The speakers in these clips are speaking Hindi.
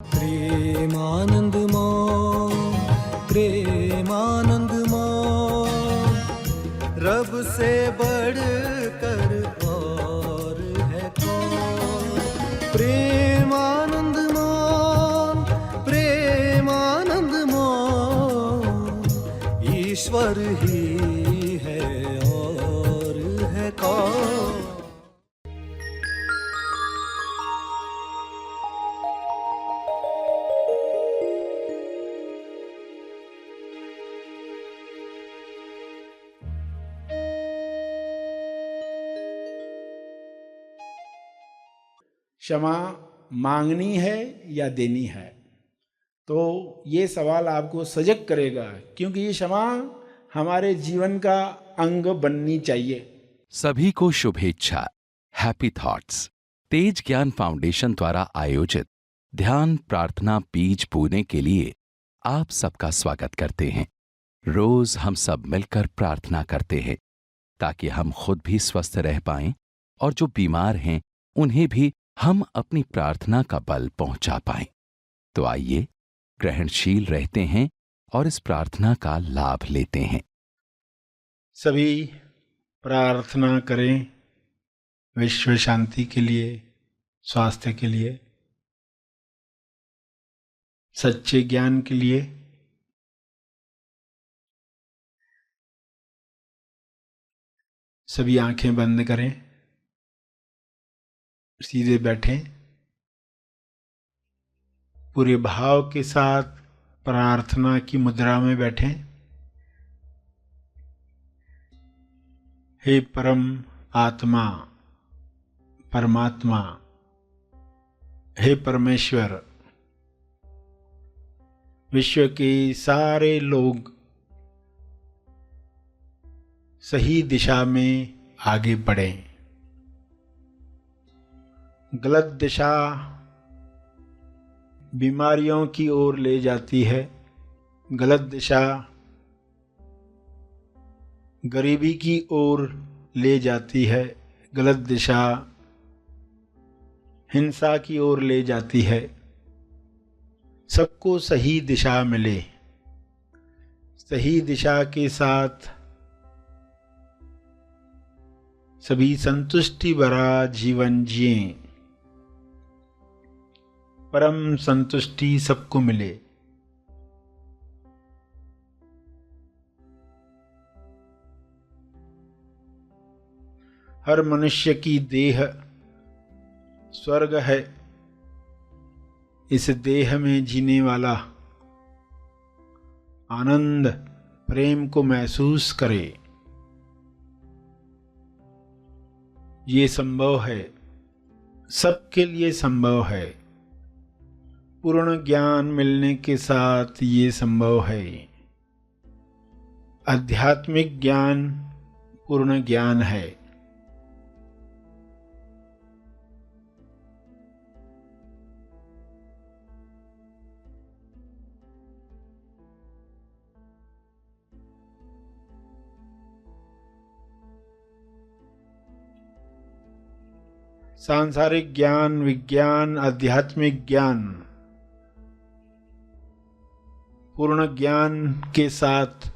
प्रेमानंदमय प्रेमानंदमय, रब से बढ़कर और है कौन। प्रेमानंदमय प्रेमानंदमय, ईश्वर ही है और है कौन। क्षमा मांगनी है या देनी है, तो ये सवाल आपको सजग करेगा, क्योंकि ये क्षमा हमारे जीवन का अंग बननी चाहिए। सभी को शुभेच्छा। हैप्पी थॉट्स तेज ज्ञान फाउंडेशन द्वारा आयोजित ध्यान प्रार्थना बीज बोने के लिए आप सबका स्वागत करते हैं। रोज हम सब मिलकर प्रार्थना करते हैं ताकि हम खुद भी स्वस्थ रह पाएं और जो बीमार हैं उन्हें भी हम अपनी प्रार्थना का बल पहुंचा पाएं। तो आइए ग्रहणशील रहते हैं और इस प्रार्थना का लाभ लेते हैं। सभी प्रार्थना करें विश्व शांति के लिए, स्वास्थ्य के लिए, सच्चे ज्ञान के लिए। सभी आंखें बंद करें, सीधे बैठें, पूरे भाव के साथ प्रार्थना की मुद्रा में बैठें। हे परम आत्मा, परमात्मा, हे परमेश्वर, विश्व के सारे लोग सही दिशा में आगे बढ़ें। गलत दिशा बीमारियों की ओर ले जाती है, गलत दिशा गरीबी की ओर ले जाती है, गलत दिशा हिंसा की ओर ले जाती है। सबको सही दिशा मिले, सही दिशा के साथ सभी संतुष्टि भरा जीवन जिएं, परम संतुष्टि सबको मिले। हर मनुष्य की देह स्वर्ग है। इस देह में जीने वाला आनंद प्रेम को महसूस करे, ये संभव है, सबके लिए संभव है। पूर्ण ज्ञान मिलने के साथ ये संभव है। आध्यात्मिक ज्ञान पूर्ण ज्ञान है। सांसारिक ज्ञान, विज्ञान, आध्यात्मिक ज्ञान, पूर्ण ज्ञान के साथ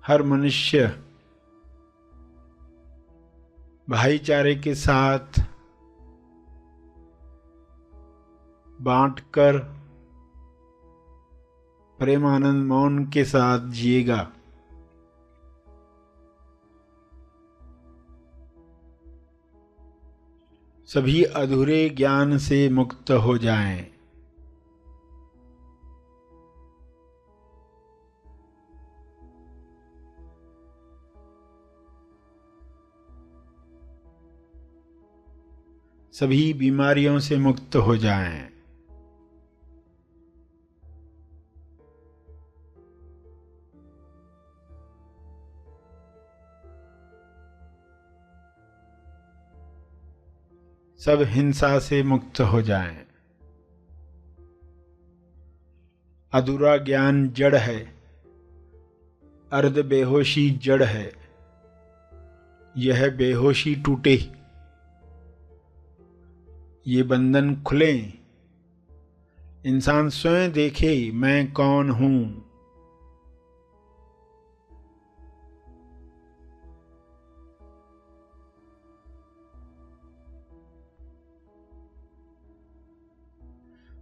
हर मनुष्य भाईचारे के साथ बांटकर प्रेमानंद मौन के साथ जिएगा। सभी अधूरे ज्ञान से मुक्त हो जाएं। सभी बीमारियों से मुक्त हो जाएं। सब हिंसा से मुक्त हो जाएं। अधूरा ज्ञान जड़ है, अर्ध बेहोशी जड़ है। यह बेहोशी टूटे, ये बंधन खुलें, इंसान स्वयं देखे मैं कौन हूं।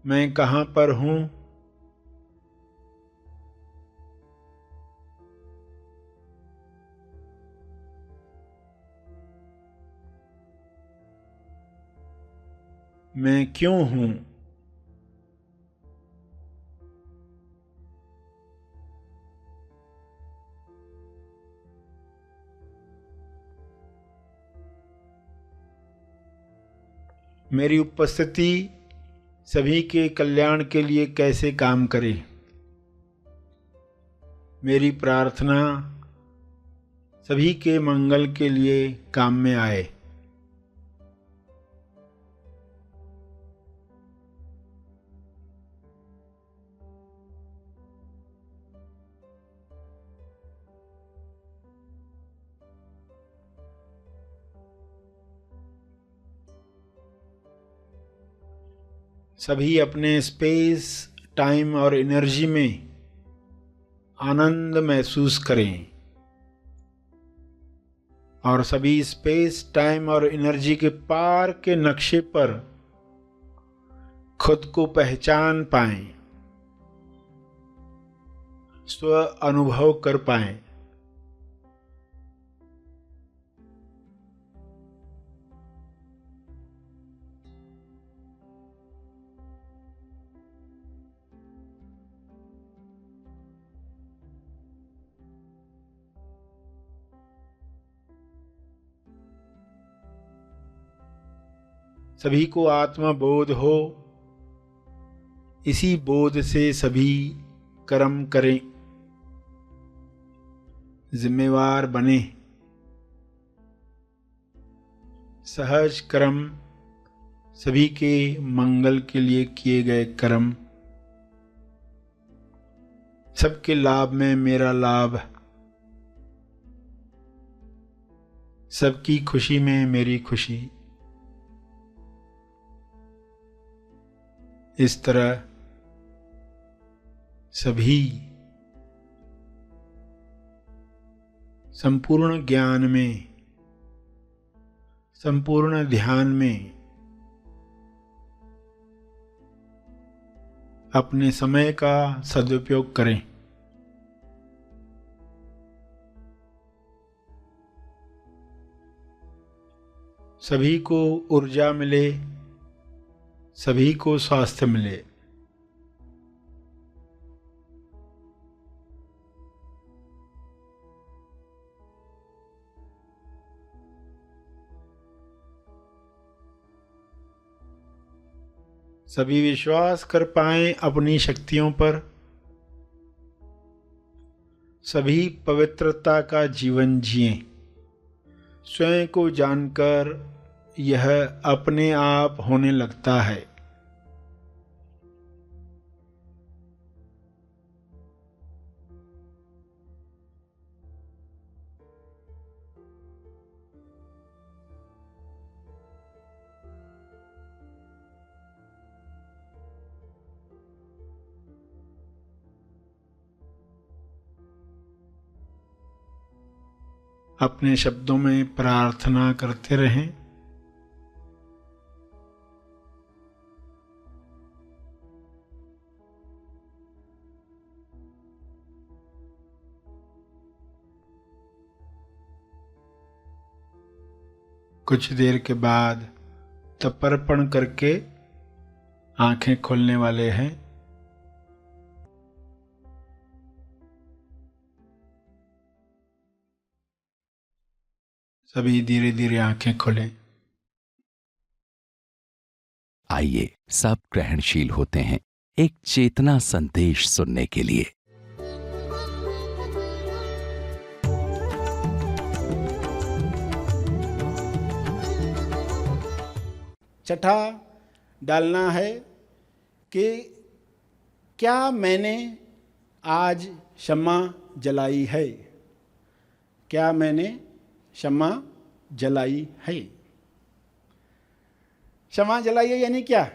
मैं कहां पर हूं। मैं क्यों हूं। मेरी उपस्थिति सभी के कल्याण के लिए कैसे काम करे। मेरी प्रार्थना सभी के मंगल के लिए काम में आए। सभी अपने स्पेस, टाइम और एनर्जी में आनंद महसूस करें और सभी स्पेस, टाइम और एनर्जी के पार के नक्शे पर खुद को पहचान पाएं, स्व अनुभव कर पाएं। सभी को आत्मा बोध हो, इसी बोध से सभी कर्म करें, जिम्मेवार बने। सहज कर्म सभी के मंगल के लिए किए गए कर्म, सबके लाभ में मेरा लाभ, सबकी खुशी में मेरी खुशी। इस तरह सभी संपूर्ण ज्ञान में, संपूर्ण ध्यान में अपने समय का सदुपयोग करें। सभी को ऊर्जा मिले, सभी को स्वास्थ्य मिले। सभी विश्वास कर पाएं अपनी शक्तियों पर, सभी पवित्रता का जीवन जिएं। स्वयं को जानकर यह अपने आप होने लगता है। अपने शब्दों में प्रार्थना करते रहें। कुछ देर के बाद तर्पण करके आंखें खोलने वाले हैं। सभी धीरे धीरे आंखें खोलें। आइए सब ग्रहणशील होते हैं एक चेतना संदेश सुनने के लिए। छठा डालना है कि क्या मैंने आज शम्मा जलाई है। क्या मैंने शम्मा जलाई है। क्षमा जलाइए यानी क्या?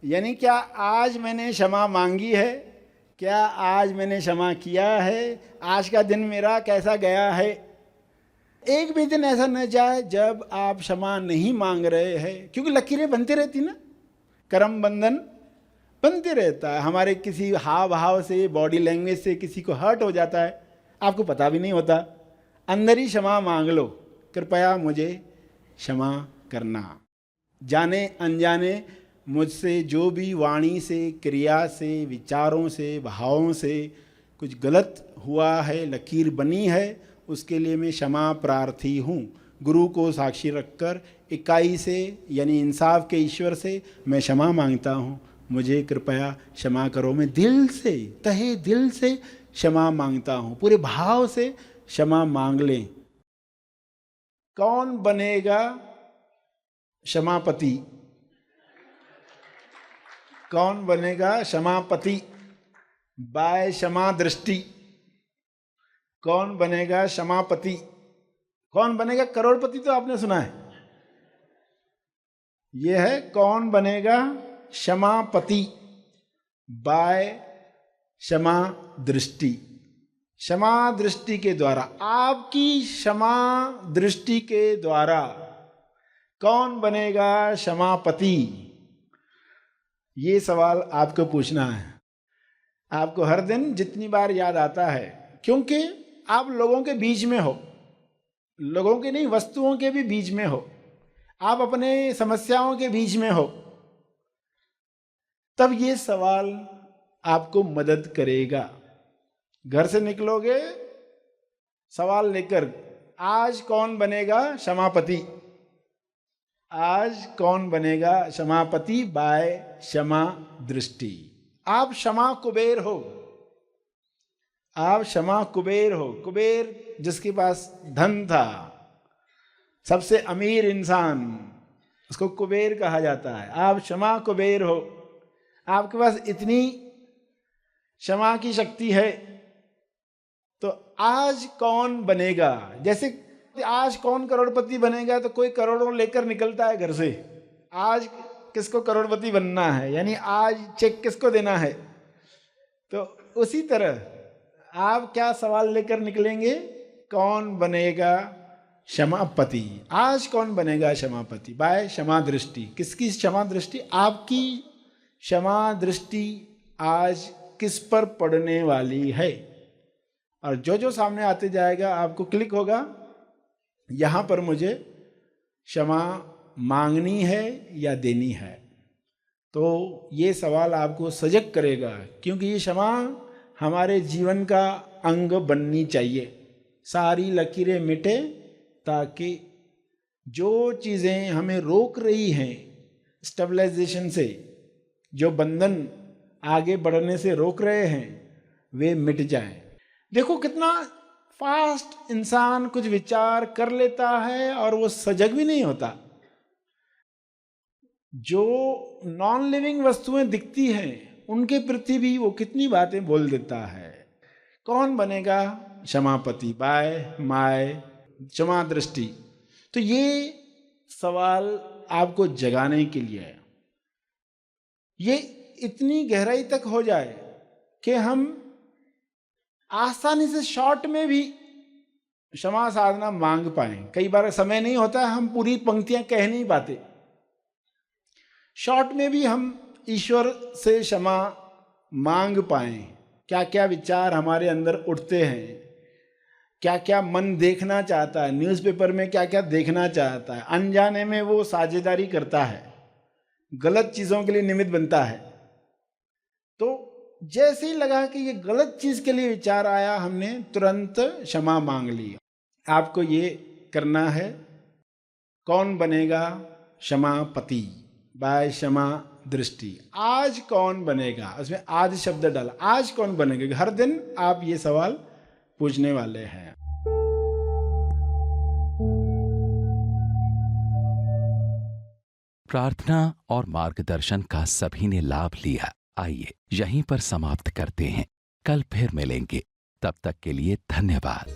यानी क्या आज मैंने क्षमा मांगी है? क्या आज मैंने क्षमा किया है? आज का दिन मेरा कैसा गया है? एक भी दिन ऐसा न जाए जब आप क्षमा नहीं मांग रहे हैं, क्योंकि लकीरें बनती रहती ना, कर्म बंधन बनते रहता है। हमारे किसी हाव भाव से, बॉडी लैंग्वेज से किसी को हर्ट हो जाता है, आपको पता भी नहीं होता, अंदर ही क्षमा मांग लो, कृपया मुझे क्षमा करना। जाने अनजाने मुझसे जो भी वाणी से, क्रिया से, विचारों से, भावों से कुछ गलत हुआ है, लकीर बनी है, उसके लिए मैं क्षमा प्रार्थी हूँ। गुरु को साक्षी रखकर इकाई से यानी इंसाफ के ईश्वर से मैं क्षमा मांगता हूँ, मुझे कृपया क्षमा करो। मैं दिल से, तहे दिल से क्षमा मांगता हूँ, पूरे भाव से क्षमा मांग लें। कौन बनेगा क्षमापति? कौन बनेगा क्षमापति बाय क्षमा दृष्टि? कौन बनेगा क्षमापति? कौन बनेगा करोड़पति? तो आपने सुना है, यह है कौन बनेगा क्षमापति बाय क्षमा दृष्टि। क्षमा दृष्टि के द्वारा, आपकी क्षमा दृष्टि के द्वारा कौन बनेगा क्षमापति? ये सवाल आपको पूछना है। आपको हर दिन जितनी बार याद आता है, क्योंकि आप लोगों के बीच में हो, लोगों के नहीं, वस्तुओं के भी बीच में हो, आप अपने समस्याओं के बीच में हो, तब ये सवाल आपको मदद करेगा। घर से निकलोगे सवाल लेकर, आज कौन बनेगा क्षमापति? आज कौन बनेगा क्षमापति बाय क्षमा दृष्टि? आप क्षमा कुबेर हो, आप क्षमा कुबेर हो। कुबेर जिसके पास धन था, सबसे अमीर इंसान, उसको कुबेर कहा जाता है। आप क्षमा कुबेर हो, आपके पास इतनी क्षमा की शक्ति है। तो आज कौन बनेगा? जैसे आज कौन करोड़पति बनेगा, तो कोई करोड़ों लेकर निकलता है घर से, आज किसको करोड़पति बनना है, यानी आज चेक किसको देना है। तो उसी तरह आप क्या सवाल लेकर निकलेंगे? कौन बनेगा क्षमापति? आज कौन बनेगा क्षमापति बाय क्षमा दृष्टि? किसकी क्षमा दृष्टि? आपकी क्षमा दृष्टि आज किस पर पड़ने वाली है? और जो जो सामने आते जाएगा आपको क्लिक होगा, यहाँ पर मुझे क्षमा मांगनी है या देनी है। तो ये सवाल आपको सजग करेगा, क्योंकि ये क्षमा हमारे जीवन का अंग बननी चाहिए। सारी लकीरें मिटे, ताकि जो चीज़ें हमें रोक रही हैं स्टेबलाइजेशन से, जो बंधन आगे बढ़ने से रोक रहे हैं, वे मिट जाएं। देखो कितना फास्ट इंसान कुछ विचार कर लेता है और वो सजग भी नहीं होता। जो नॉन लिविंग वस्तुएं दिखती हैं उनके प्रति भी वो कितनी बातें बोल देता है। कौन बनेगा क्षमापति बाय माय क्षमा दृष्टि? तो ये सवाल आपको जगाने के लिए है। ये इतनी गहराई तक हो जाए कि हम आसानी से शॉर्ट में भी क्षमा साधना मांग पाए। कई बार समय नहीं होता, हम पूरी पंक्तियां कह नहीं पाते। शॉर्ट में भी हम ईश्वर से क्षमा मांग पाए। क्या क्या विचार हमारे अंदर उठते हैं, क्या क्या मन देखना चाहता है, न्यूज़पेपर में क्या क्या देखना चाहता है, अनजाने में वो साझेदारी करता है, गलत चीज़ों के लिए निमित्त बनता है। तो जैसे ही लगा कि ये गलत चीज़ के लिए विचार आया, हमने तुरंत क्षमा मांग ली। आपको ये करना है। कौन बनेगा क्षमापति बाय क्षमा दृष्टि? आज कौन बनेगा, उसमें आज शब्द डाला, आज कौन बनेगा। हर दिन आप ये सवाल पूछने वाले हैं। प्रार्थना और मार्गदर्शन का सभी ने लाभ लिया। आइए यहीं पर समाप्त करते हैं, कल फिर मिलेंगे। तब तक के लिए धन्यवाद।